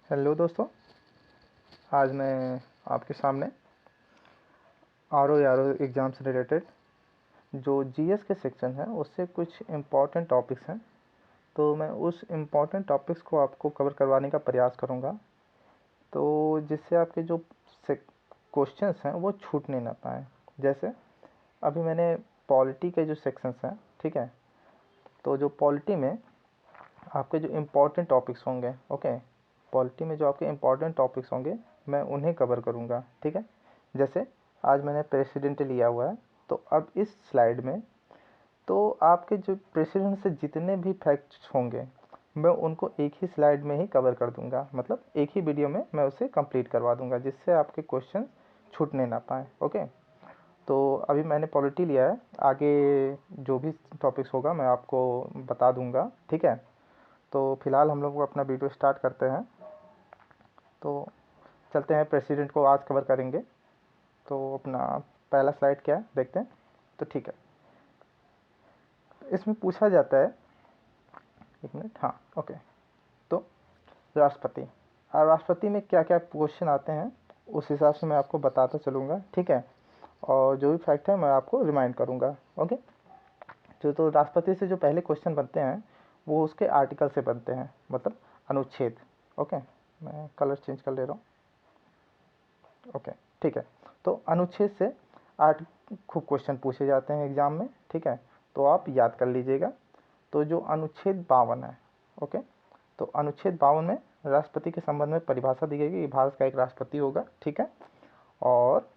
Hello दोस्तों, आज मैं आपके सामने आर ओ एग्ज़ाम से रिलेटेड जो जीएस के सेक्शन है उससे कुछ इम्पॉर्टेंट टॉपिक्स हैं। तो मैं उस इम्पॉर्टेंट टॉपिक्स को आपको कवर करवाने का प्रयास करूंगा, तो जिससे आपके जो क्वेश्चंस हैं वो छूटने ना पाए। जैसे अभी मैंने पॉलिटी के जो सेक्शंस हैं, ठीक है, तो जो पॉलिटी में आपके जो इम्पोर्टेंट टॉपिक्स होंगे, ओके, पॉलिटी में जो आपके इम्पोर्टेंट टॉपिक्स होंगे मैं उन्हें कवर करूँगा, ठीक है। जैसे आज मैंने प्रेसिडेंट लिया हुआ है, तो अब इस स्लाइड में तो आपके जो प्रेसिडेंट से जितने भी फैक्ट्स होंगे मैं उनको एक ही स्लाइड में ही कवर कर दूंगा, मतलब एक ही वीडियो में मैं उसे कंप्लीट करवा दूंगा, जिससे आपके क्वेश्चन छूटने ना पाए। ओके, तो अभी मैंने पॉलिटी लिया है, आगे जो भी टॉपिक्स होगा मैं आपको बता दूंगा, ठीक है। तो फिलहाल हम लोग अपना वीडियो स्टार्ट करते हैं। तो चलते हैं, प्रेसिडेंट को आज कवर करेंगे। तो अपना पहला स्लाइड क्या है देखते हैं। तो ठीक है, इसमें पूछा जाता है, एक मिनट, हाँ, ओके। तो राष्ट्रपति, और राष्ट्रपति में क्या क्या क्वेश्चन आते हैं उस हिसाब से मैं आपको बताता चलूँगा, ठीक है। और जो भी फैक्ट है मैं आपको रिमाइंड करूँगा, ओके। तो राष्ट्रपति से जो पहले क्वेश्चन बनते हैं वो उसके आर्टिकल से बनते हैं, मतलब अनुच्छेद। ओके, मैं कलर चेंज कर ले रहा हूँ। ओके, ठीक है। तो अनुच्छेद से आठ खूब क्वेश्चन पूछे जाते हैं एग्जाम में, ठीक है, तो आप याद कर लीजिएगा। तो जो अनुच्छेद 52 है, ओके, तो अनुच्छेद 52 में राष्ट्रपति के संबंध में परिभाषा दी गई कि भारत का एक राष्ट्रपति होगा, ठीक है। और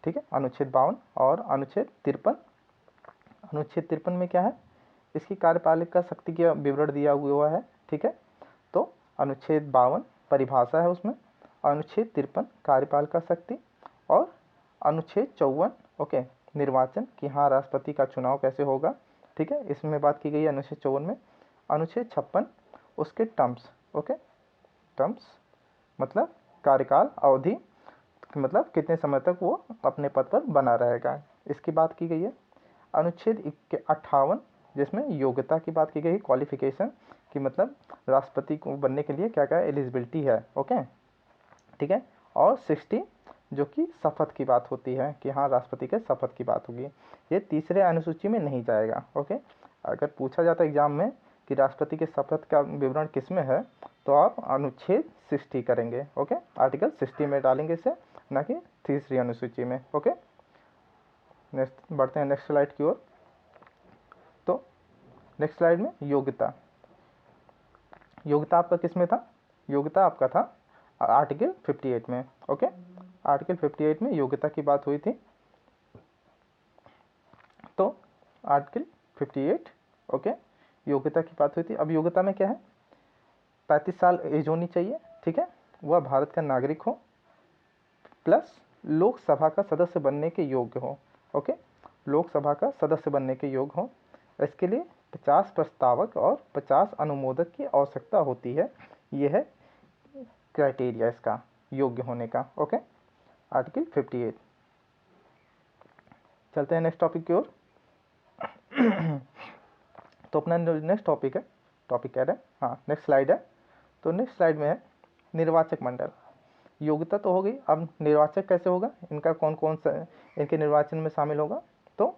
ठीक है, अनुच्छेद 52 और अनुच्छेद 53। अनुच्छेद 53 में क्या है, इसकी कार्यपालिका शक्ति का विवरण दिया हुआ है, ठीक है। तो अनुच्छेद 52 परिभाषा है उसमें, अनुच्छेद 53 कार्यपालिका शक्ति, और अनुच्छेद 54, ओके, निर्वाचन, कि हाँ राष्ट्रपति का चुनाव कैसे होगा, ठीक है, इसमें बात की गई है अनुच्छेद 54 में। अनुच्छेद 56 उसके टर्म्स, ओके, टर्म्स मतलब कार्यकाल अवधि, मतलब कितने समय तक वो अपने पद पर बना रहेगा, इसकी बात की गई है। अनुच्छेद 58 जिसमें योग्यता की बात की गई, क्वालिफिकेशन, कि मतलब राष्ट्रपति को बनने के लिए क्या क्या एलिजिबिलिटी है, ओके, ठीक है। और 60 जो कि शपथ की बात होती है, कि हाँ राष्ट्रपति के शपथ की बात होगी, ये तीसरे अनुसूची में नहीं जाएगा, ओके। अगर पूछा जाता है एग्जाम में कि राष्ट्रपति के शपथ का विवरण किस में है, तो आप अनुच्छेद 60 करेंगे, ओके, आर्टिकल 60 में डालेंगे इसे, ना कि तीसरी अनुसूची में, ओके। नेक्स्ट बढ़ते हैं, नेक्स्ट स्लाइड की ओर। तो नेक्स्ट स्लाइड में योग्यता, योग्यता आपका किस में था, योग्यता आपका था आर्टिकल 58 में, ओके। आर्टिकल 58 में योग्यता की बात हुई थी। तो आर्टिकल 58, ओके, योग्यता की बात हुई थी। अब योग्यता में क्या है, 35 साल एज होनी चाहिए, ठीक है, वह भारत का नागरिक हो, प्लस लोकसभा का सदस्य बनने के योग्य हो, ओके, लोकसभा का सदस्य बनने के योग्य हो। इसके लिए 50 प्रस्तावक और 50 अनुमोदक की आवश्यकता होती है, यह है क्राइटेरिया इसका योग्य होने का, ओके। आर्टिकल 58। चलते हैं नेक्स्ट टॉपिक की ओर। तो अपना नेक्स्ट टॉपिक है, टॉपिक कह रहे हैं, हाँ, नेक्स्ट स्लाइड है। तो नेक्स्ट स्लाइड में है निर्वाचक मंडल। योग्यता तो हो गई, अब निर्वाचक कैसे होगा, इनका कौन कौन सा इनके निर्वाचन में शामिल होगा। तो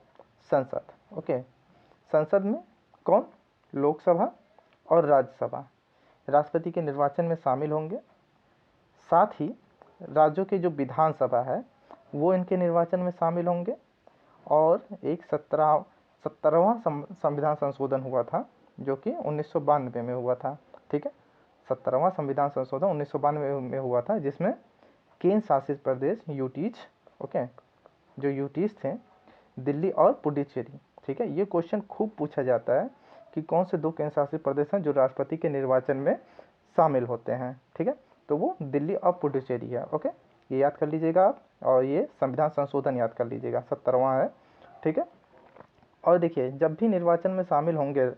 संसद, ओके, संसद में कौन, लोकसभा और राज्यसभा राष्ट्रपति के निर्वाचन में शामिल होंगे। साथ ही राज्यों के जो विधानसभा है वो इनके निर्वाचन में शामिल होंगे। और एक 17वां संविधान संशोधन हुआ था जो कि 1992 में हुआ था, ठीक है, 17वां संविधान संशोधन 1992 में हुआ था, जिसमें केंद्र शासित प्रदेश यूटीज, ओके, जो यूटीज थे दिल्ली और पुडुचेरी, ठीक है, ये क्वेश्चन खूब पूछा जाता है कि कौन से दो केंद्र शासित प्रदेश हैं जो राष्ट्रपति के निर्वाचन में शामिल होते हैं, ठीक है, तो वो दिल्ली और पुडुचेरी है, ओके, ये याद कर लीजिएगा आप। और ये संविधान संशोधन याद कर लीजिएगा, 17वां है, ठीक है। और देखिए, जब भी निर्वाचन में शामिल होंगे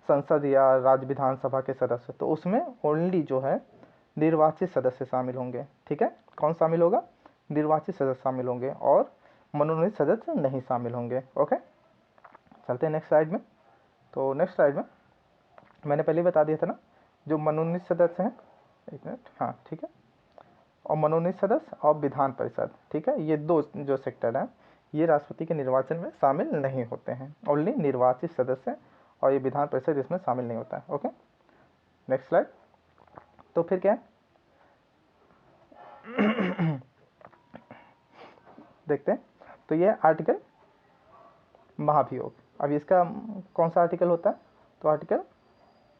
संसद या राज्य विधानसभा के सदस्य, तो उसमें ओनली जो है निर्वाचित सदस्य शामिल होंगे, ठीक है, कौन शामिल होगा, निर्वाचित सदस्य शामिल होंगे, और मनोनीत सदस्य नहीं शामिल होंगे, ओके। चलते हैं नेक्स्ट स्लाइड में। तो नेक्स्ट स्लाइड में मैंने पहले बता दिया था ना, जो मनोनीत सदस्य हैं एक मिनट, हाँ ठीक है, और मनोनीत सदस्य और विधान परिषद, ठीक है, ये दो जो सेक्टर हैं ये राष्ट्रपति के निर्वाचन में शामिल नहीं होते हैं, ओनली निर्वाचित सदस्य और ये विधान परिषद इसमें शामिल नहीं होता है। Okay, next slide. तो फिर क्या है देखते हैं। तो ये आर्टिकल महाभियोग। अब इसका कौन सा आर्टिकल होता है, तो आर्टिकल,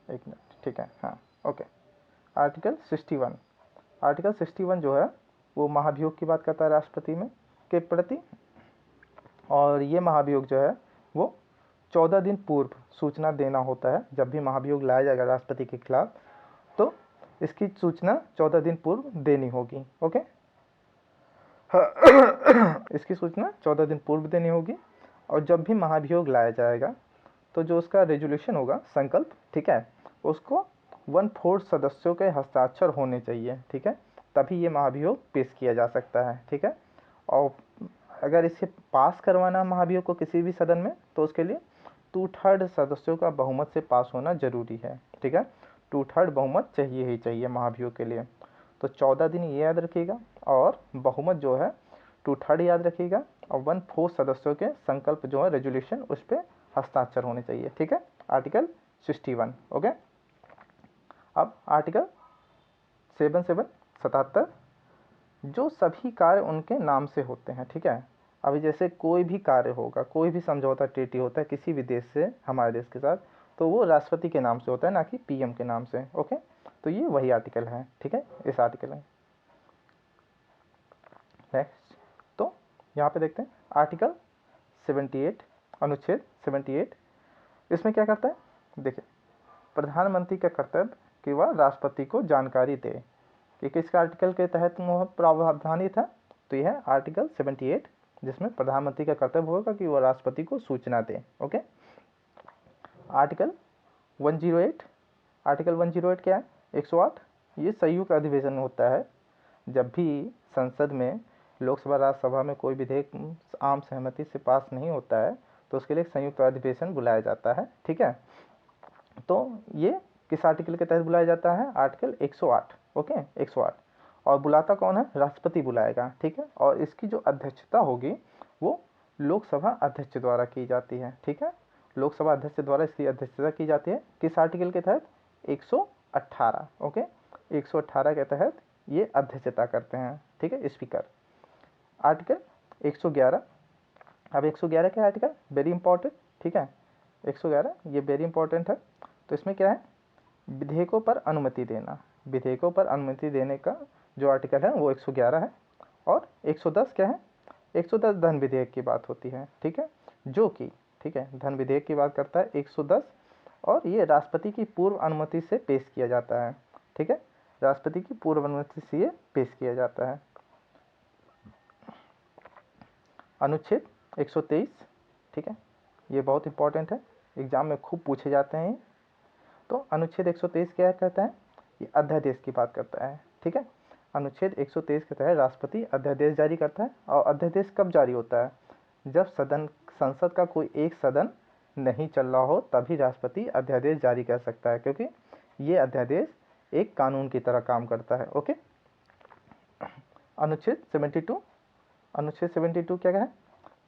एक मिनट, ठीक है, हाँ ओके, आर्टिकल 61। आर्टिकल 61 जो है वो महाभियोग की बात करता है राष्ट्रपति में के प्रति, और ये महाभियोग जो है वो 14 दिन पूर्व सूचना देना होता है। जब भी महाभियोग लाया जाएगा राष्ट्रपति के खिलाफ तो इसकी सूचना 14 दिन पूर्व देनी होगी। ओके इसकी सूचना 14 दिन पूर्व देनी होगी, और जब भी महाभियोग लाया जाएगा तो जो उसका रेजोल्यूशन होगा, संकल्प, ठीक है, उसको 1/4 सदस्यों के हस्ताक्षर होने चाहिए, ठीक है, तभी ये महाभियोग पेश किया जा सकता है, ठीक है। और अगर इसे पास करवाना महाभियोग को किसी भी सदन में तो उसके लिए 2/3 सदस्यों का बहुमत से पास होना जरूरी है, ठीक है, 2/3 बहुमत चाहिए ही चाहिए महाभियोग के लिए। तो 14 दिन ये याद रखिएगा, और बहुमत जो है 2/3 याद रखिएगा, और 1/4 सदस्यों के संकल्प जो है रेजोल्यूशन उस पर हस्ताक्षर होने चाहिए, ठीक है, आर्टिकल 61। ओके, अब आर्टिकल 77 जो सभी कार्य उनके नाम से होते हैं, ठीक है। अभी जैसे कोई भी कार्य होगा, कोई भी समझौता ट्रीटी होता है किसी भी देश से हमारे देश के साथ, तो वो राष्ट्रपति के नाम से होता है, ना कि पीएम के नाम से। ओके, तो ये वही आर्टिकल है, ठीक है, इस आर्टिकल में। नेक्स्ट, तो यहाँ पे देखते हैं आर्टिकल 78, अनुच्छेद 78। इसमें क्या करता है, देखिए, प्रधानमंत्री का कर्तव्य कि वह राष्ट्रपति को जानकारी दे कि किस आर्टिकल के तहत वह प्रावधानित है, तो यह है आर्टिकल 78, जिसमें प्रधानमंत्री का कर्तव्य होगा कि वह राष्ट्रपति को सूचना दे। Okay, article 108। आर्टिकल 108 क्या है, 108, ये संयुक्त अधिवेशन होता है। जब भी संसद में, लोकसभा राज्यसभा में कोई विधेयक आम सहमति से पास नहीं होता है तो उसके लिए संयुक्त अधिवेशन बुलाया जाता है, ठीक है। तो ये किस आर्टिकल के तहत बुलाया जाता है, आर्टिकल 108। ओके, 108, और बुलाता कौन है, राष्ट्रपति बुलाएगा, ठीक है, और इसकी जो अध्यक्षता होगी वो लोकसभा अध्यक्ष द्वारा की जाती है, ठीक है, लोकसभा अध्यक्ष द्वारा इसकी अध्यक्षता की जाती है। किस आर्टिकल के तहत, 118। ओके, 118 के तहत ये अध्यक्षता करते हैं, ठीक है, स्पीकर। आर्टिकल 111। अब 111 क्या है आर्टिकल, वेरी इंपॉर्टेंट, ठीक है, 111 ये वेरी इंपॉर्टेंट है। तो इसमें क्या है, विधेयकों पर अनुमति देना, विधेयकों पर अनुमति देने का जो आर्टिकल है वो 111 है। और 110 क्या है, 110 धन विधेयक की बात होती है, ठीक है, जो कि, ठीक है, धन विधेयक की बात करता है 110, और ये राष्ट्रपति की पूर्व अनुमति से पेश किया जाता है, ठीक है, राष्ट्रपति की पूर्व अनुमति से ये पेश किया जाता है। अनुच्छेद 123, ठीक है, ये बहुत इंपॉर्टेंट है, एग्जाम में खूब पूछे जाते हैं। तो अनुच्छेद 123 क्या कहता है, ये अध्यादेश की बात करता है, ठीक है। अनुच्छेद 123 के तहत राष्ट्रपति अध्यादेश जारी करता है, और अध्यादेश कब जारी होता है, जब संसद का कोई एक सदन नहीं चल रहा हो तभी राष्ट्रपति अध्यादेश जारी कर सकता है, क्योंकि ये अध्यादेश एक कानून की तरह काम करता है। ओके, अनुच्छेद 72। अनुच्छेद 72 क्या है,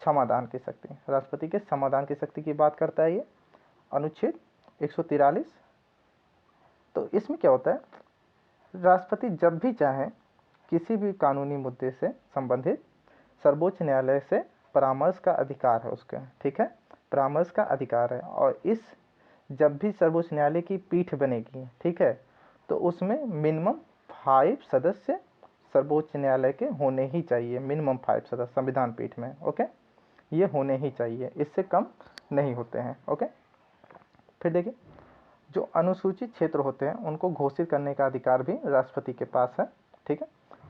क्षमादान की शक्ति, राष्ट्रपति के क्षमादान की शक्ति की बात करता है ये। अनुच्छेद 143। तो इसमें क्या होता है, राष्ट्रपति जब भी चाहे किसी भी कानूनी मुद्दे से संबंधित सर्वोच्च न्यायालय से परामर्श का अधिकार है उसका, ठीक है, परामर्श का अधिकार है। और इस जब भी सर्वोच्च न्यायालय की पीठ बनेगी, ठीक है, तो उसमें मिनिमम 5 सदस्य सर्वोच्च न्यायालय के होने ही चाहिए, मिनिमम 5 सदस्य संविधान पीठ में। ओके, ये होने ही चाहिए, इससे कम नहीं होते हैं। ओके, फिर देखिए, जो अनुसूचित क्षेत्र होते हैं उनको घोषित करने का अधिकार भी राष्ट्रपति के पास है, ठीक है,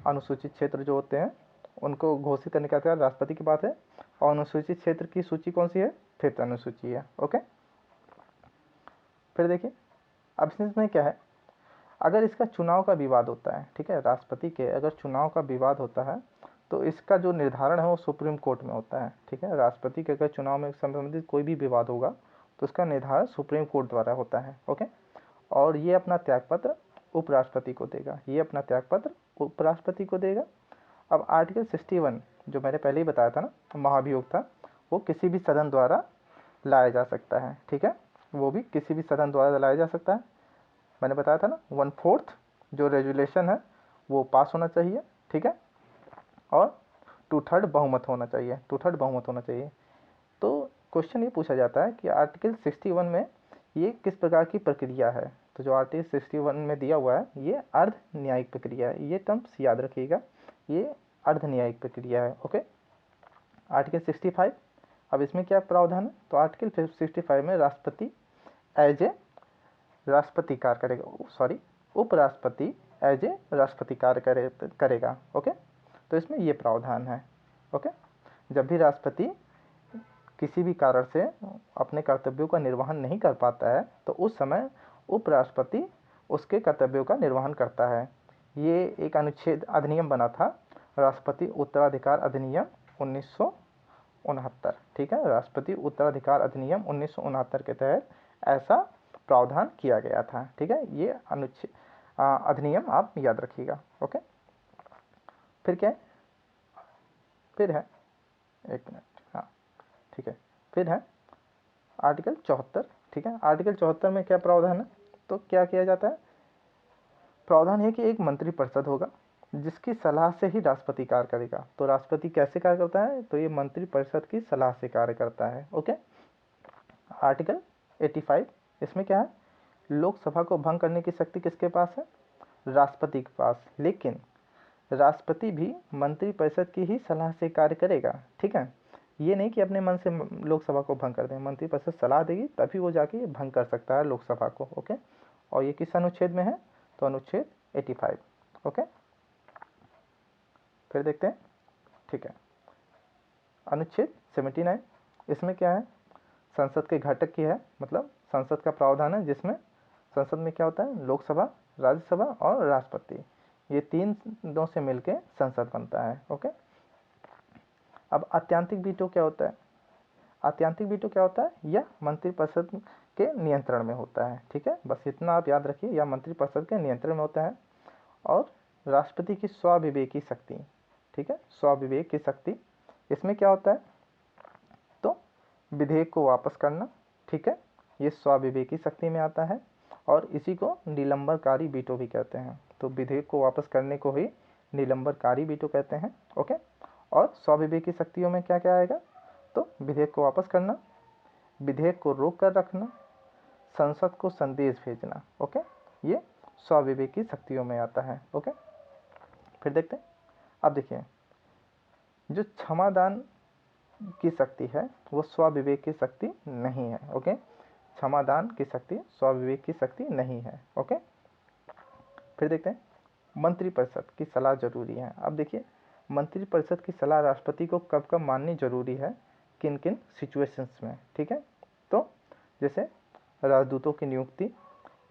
अनुसूचित क्षेत्र जो होते हैं उनको घोषित करने का अधिकार राष्ट्रपति के पास है। और अनुसूचित क्षेत्र की सूची कौन सी है, 5th अनुसूची है। ओके, फिर देखिए, अब इसमें क्या है, अगर इसका चुनाव का विवाद होता है, ठीक है, राष्ट्रपति के अगर चुनाव का विवाद होता है तो इसका जो निर्धारण है वो सुप्रीम कोर्ट में होता है, ठीक है, राष्ट्रपति के अगर चुनाव में संबंधित कोई भी विवाद होगा तो उसका निर्धारण सुप्रीम कोर्ट द्वारा होता है। ओके, और ये अपना त्यागपत्र उपराष्ट्रपति को देगा, ये अपना त्यागपत्र उपराष्ट्रपति को देगा। अब आर्टिकल 61 जो मैंने पहले ही बताया था ना, महाभियोग था, वो किसी भी सदन द्वारा लाया जा सकता है, ठीक है, वो भी किसी भी सदन द्वारा लाया जा सकता है। मैंने बताया था ना 1/4 जो रेजुलेशन है वो पास होना चाहिए, ठीक है, और 2/3 बहुमत होना चाहिए, 2/3 बहुमत होना चाहिए। तो क्वेश्चन ये पूछा जाता है कि आर्टिकल 61 में ये किस प्रकार की प्रक्रिया है। तो जो आर्टिकल 61 में दिया हुआ है ये अर्ध न्यायिक प्रक्रिया है, ये टर्म्स याद रखिएगा, ये अर्ध न्यायिक प्रक्रिया है। ओके, आर्टिकल 65, अब इसमें क्या प्रावधान है, तो आर्टिकल 65 में राष्ट्रपति एज ए राष्ट्रपति कार्य करेगा, सॉरी उपराष्ट्रपति एज ए राष्ट्रपति कार्य करेगा। ओके, तो इसमें ये प्रावधान है। ओके, जब भी राष्ट्रपति किसी भी कारण से अपने कर्तव्यों का निर्वहन नहीं कर पाता है तो उस समय उपराष्ट्रपति उसके कर्तव्यों का निर्वहन करता है। ये एक अनुच्छेद अधिनियम बना था, राष्ट्रपति उत्तराधिकार अधिनियम 1969, ठीक है, राष्ट्रपति उत्तराधिकार अधिनियम 1969 के तहत ऐसा प्रावधान किया गया था, ठीक है, ये अनुच्छेद अधिनियम आप याद रखिएगा। ओके, फिर क्या है, फिर है, एक मिनट, हाँ ठीक है, फिर है आर्टिकल 74, ठीक है, आर्टिकल 74 में क्या प्रावधान है, तो क्या किया जाता है, प्रावधान है कि एक मंत्रिपरिषद होगा जिसकी सलाह से ही राष्ट्रपति कार्य करेगा। तो राष्ट्रपति कैसे कार्य करता है, तो ये मंत्रिपरिषद की सलाह से कार्य करता है। ओके, आर्टिकल 85, इसमें क्या है, लोकसभा को भंग करने की शक्ति किसके पास है, राष्ट्रपति के पास, लेकिन राष्ट्रपति भी मंत्रिपरिषद की ही सलाह से कार्य करेगा, ठीक है, ये नहीं कि अपने मन से लोकसभा को भंग कर दें, मंत्रिपरिषद सलाह देगी तभी वो जाके भंग कर सकता है लोकसभा को। ओके, और ये किस अनुच्छेद में है, तो अनुच्छेद 85। ओके, फिर देखते हैं, ठीक है, अनुच्छेद 79, इसमें क्या है, संसद के घटक की है, मतलब संसद का प्रावधान है जिसमें संसद में क्या होता है, लोकसभा, राज्यसभा और राष्ट्रपति, ये तीनों से मिलके संसद बनता है। ओके, अब आत्यांतिक वीटो क्या होता है, आत्यांतिक वीटो क्या होता है, यह मंत्रिपरिषद के नियंत्रण में होता है, ठीक है, बस इतना आप याद रखिए, यह मंत्रिपरिषद के नियंत्रण में होता है। और राष्ट्रपति की स्वाविवेकी शक्ति, ठीक है, स्वाविवेक की शक्ति, इसमें क्या होता है, तो विधेयक को वापस करना, ठीक है, ये स्वाविवेकी शक्ति में आता है और इसी को निलंबनकारी वीटो भी कहते हैं। तो विधेयक को वापस करने को ही निलंबनकारी वीटो कहते हैं। ओके, और स्वाविवेकी शक्तियों में क्या क्या आएगा, तो विधेयक को वापस करना, विधेयक को रोक कर रखना, संसद को संदेश भेजना। ओके, ये स्वाविवेकी शक्तियों में आता है। ओके, फिर देखते हैं, अब देखिए जो क्षमादान की शक्ति है वो स्वाविवेक की शक्ति नहीं है। ओके, क्षमादान की शक्ति स्वाविवेक की शक्ति नहीं है। ओके, फिर देखते हैं मंत्रिपरिषद की सलाह जरूरी है। अब देखिए मंत्रिपरिषद की सलाह राष्ट्रपति को कब कब माननी जरूरी है, किन किन सिचुएशंस में, ठीक है, तो जैसे राजदूतों की नियुक्ति,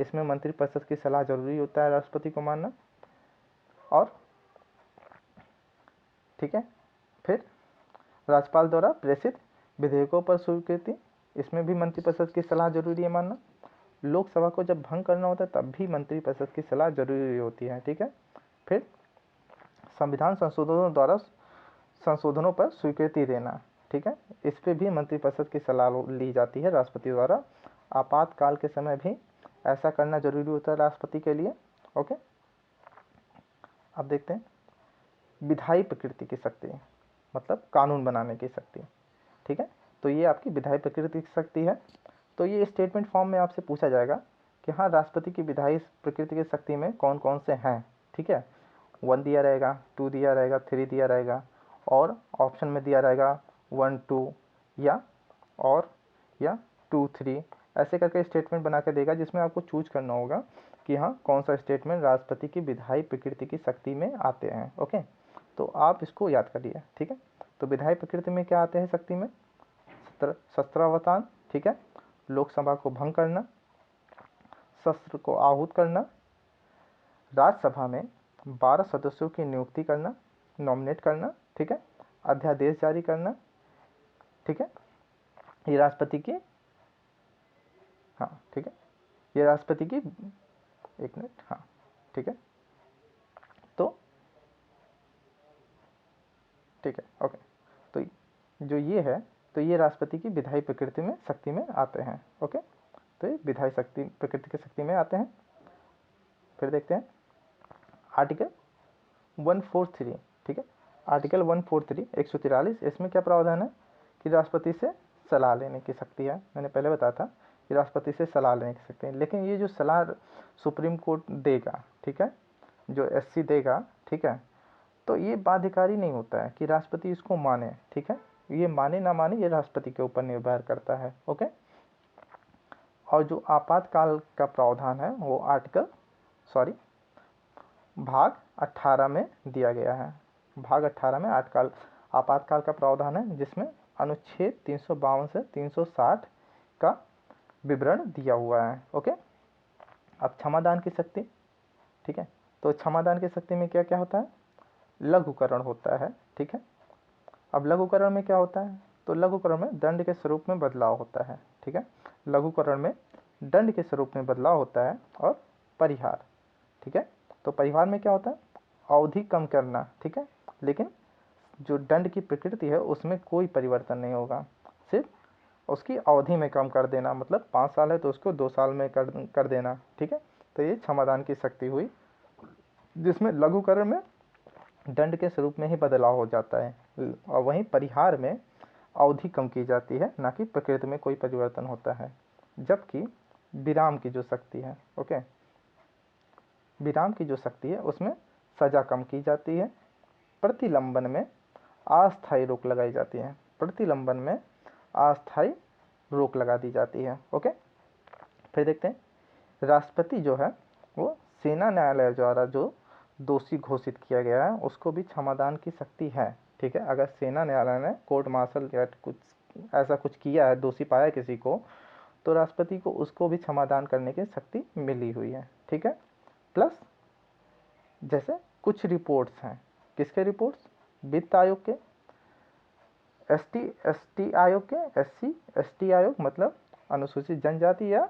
इसमें मंत्रिपरिषद की सलाह जरूरी होता है राष्ट्रपति को मानना, और ठीक है, फिर राज्यपाल द्वारा प्रेषित विधेयकों पर स्वीकृति, इसमें भी मंत्रिपरिषद की सलाह जरूरी है मानना, लोकसभा को जब भंग करना होता है तब भी मंत्रिपरिषद की सलाह जरूरी होती है, ठीक है, फिर संविधान संशोधनों पर स्वीकृति देना, ठीक है, इस पर भी मंत्रिपरिषद की सलाह ली जाती है राष्ट्रपति द्वारा। आपातकाल के समय भी ऐसा करना जरूरी होता है राष्ट्रपति के लिए। ओके, अब देखते हैं विधायी प्रकृति की शक्ति, मतलब कानून बनाने की शक्ति, ठीक है, तो ये आपकी विधायी प्रकृति की शक्ति है। तो ये स्टेटमेंट फॉर्म में आपसे पूछा जाएगा कि हाँ राष्ट्रपति की विधायी प्रकृति की शक्ति में कौन कौन से हैं, ठीक है, 1 दिया रहेगा, 2 दिया रहेगा, 3 दिया रहेगा, और ऑप्शन में दिया रहेगा 1 2 या 2 3, ऐसे करके स्टेटमेंट बना के देगा जिसमें आपको चूज करना होगा कि हाँ कौन सा स्टेटमेंट राष्ट्रपति की विधायी प्रकृति की शक्ति में आते हैं। ओके, तो आप इसको याद करिए, ठीक है, तो विधायी प्रकृति में क्या आते हैं शक्ति में, शस्त्रावधान, ठीक है, लोकसभा को भंग करना, शस्त्र को आहूत करना, राज्यसभा में 12 सदस्यों की नियुक्ति करना, नॉमिनेट करना, ठीक है, अध्यादेश जारी करना, ठीक है, ये राष्ट्रपति की, हाँ ठीक है, ये राष्ट्रपति की, एक मिनट, हाँ ठीक है, तो ठीक है, ओके। तो जो ये है, तो ये राष्ट्रपति की विधायी प्रकृति में शक्ति में आते हैं। ओके, तो ये विधायी शक्ति प्रकृति की शक्ति में आते हैं। फिर देखते हैं आर्टिकल 143, ठीक है, आर्टिकल 143 143, इसमें क्या प्रावधान है कि राष्ट्रपति से सलाह लेने की शक्ति है। मैंने पहले बताया था कि राष्ट्रपति से सलाह लेने की शक्ति है, लेकिन ये जो सलाह सुप्रीम कोर्ट देगा, ठीक है, जो एससी देगा, ठीक है, तो ये बाध्यकारी नहीं होता है कि राष्ट्रपति इसको माने, ठीक है, ये माने ना माने ये राष्ट्रपति के ऊपर निर्भर करता है। ओके, और जो आपातकाल का प्रावधान है वो भाग 18 में दिया गया है। भाग 18 में आपातकाल का प्रावधान है, जिसमें अनुच्छेद 352 से 360 का विवरण दिया हुआ है। ओके, अब क्षमादान की शक्ति, ठीक है, तो क्षमादान की शक्ति में क्या क्या होता है, लघुकरण होता है, ठीक है। अब लघुकरण में क्या होता है, तो लघुकरण में दंड के स्वरूप में बदलाव होता है, ठीक है, लघुकरण में दंड के स्वरूप में बदलाव होता है। और परिहार, ठीक है, तो परिहार में क्या होता है, अवधि कम करना, ठीक है, लेकिन जो दंड की प्रकृति है उसमें कोई परिवर्तन नहीं होगा, सिर्फ उसकी अवधि में कम कर देना, मतलब 5 साल है तो उसको 2 साल में कर देना, ठीक है। तो ये क्षमादान की शक्ति हुई, जिसमें लघुकरण में दंड के स्वरूप में ही बदलाव हो जाता है, और वहीं परिहार में अवधि कम की जाती है, ना कि प्रकृति में कोई परिवर्तन होता है। जबकि विराम की जो शक्ति है, ओके, विराम की जो शक्ति है उसमें सजा कम की जाती है, प्रतिलंबन में अस्थायी रोक लगाई जाती है, प्रतिलंबन में अस्थायी रोक लगा दी जाती है। ओके, फिर देखते हैं राष्ट्रपति जो है वो सेना न्यायालय द्वारा जो दोषी घोषित किया गया है उसको भी क्षमादान की शक्ति है, ठीक है। अगर सेना न्यायालय ने कोर्ट मार्शल या कुछ ऐसा कुछ किया है, दोषी पाया किसी को, तो राष्ट्रपति को उसको भी क्षमादान करने की शक्ति मिली हुई है, ठीक है। प्लस जैसे कुछ रिपोर्ट्स हैं, किसके रिपोर्ट्स, वित्त आयोग के, एसटी आयोग के, एसटी आयोग मतलब अनुसूचित जनजाति या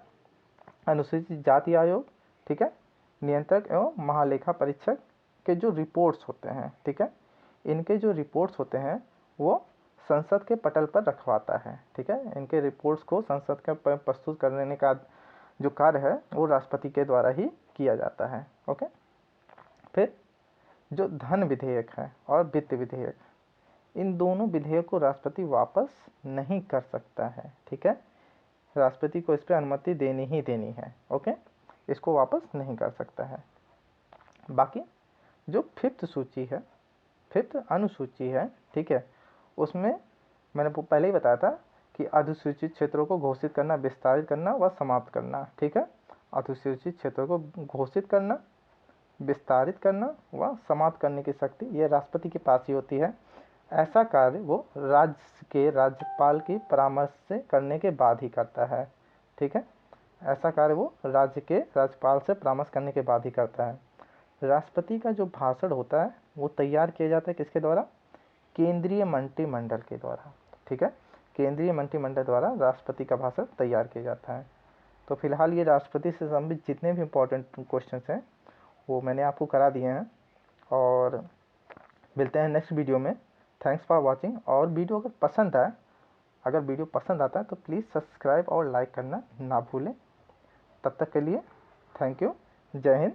अनुसूचित जाति आयोग, ठीक है, नियंत्रक एवं महालेखा परीक्षक के जो रिपोर्ट्स होते हैं, ठीक है, इनके जो रिपोर्ट्स होते हैं वो संसद के पटल पर रखवाता है, ठीक है। इनके रिपोर्ट्स को संसद के प्रस्तुत करने का जो कार्य है वो राष्ट्रपति के द्वारा ही किया जाता है। ओके, फिर जो धन विधेयक है और वित्त विधेयक, इन दोनों विधेयक को राष्ट्रपति वापस नहीं कर सकता है, ठीक है। राष्ट्रपति को इस पर अनुमति देनी ही देनी है। ओके, इसको वापस नहीं कर सकता है। बाकी जो फिफ्थ सूची है, फिफ्थ अनुसूची है, ठीक है, उसमें मैंने पहले ही बताया था कि अधिसूचित क्षेत्रों को घोषित करना, विस्तारित करना व समाप्त करना, ठीक है। अधिसूचित क्षेत्रों को घोषित करना, विस्तारित करना व समाप्त करने की शक्ति ये राष्ट्रपति के पास ही होती है। ऐसा कार्य वो राज्य के राज्यपाल की परामर्श से करने के बाद ही करता है, ठीक है। ऐसा कार्य वो राज्य के राज्यपाल से परामर्श करने के बाद ही करता है। राष्ट्रपति का जो भाषण होता है वो तैयार किया जाता है किसके द्वारा, केंद्रीय मंत्रिमंडल के द्वारा, ठीक है। केंद्रीय मंत्रिमंडल द्वारा राष्ट्रपति का भाषण तैयार किया जाता है। तो फिलहाल ये राष्ट्रपति से संबंधित जितने भी इम्पोर्टेंट क्वेश्चन हैं वो मैंने आपको करा दिए हैं, और मिलते हैं नेक्स्ट वीडियो में। Thanks for watching. और वीडियो अगर पसंद आए, अगर वीडियो पसंद आता है तो प्लीज़ सब्सक्राइब और लाइक करना ना भूलें। तब तक के लिए थैंक यू। जय हिंद,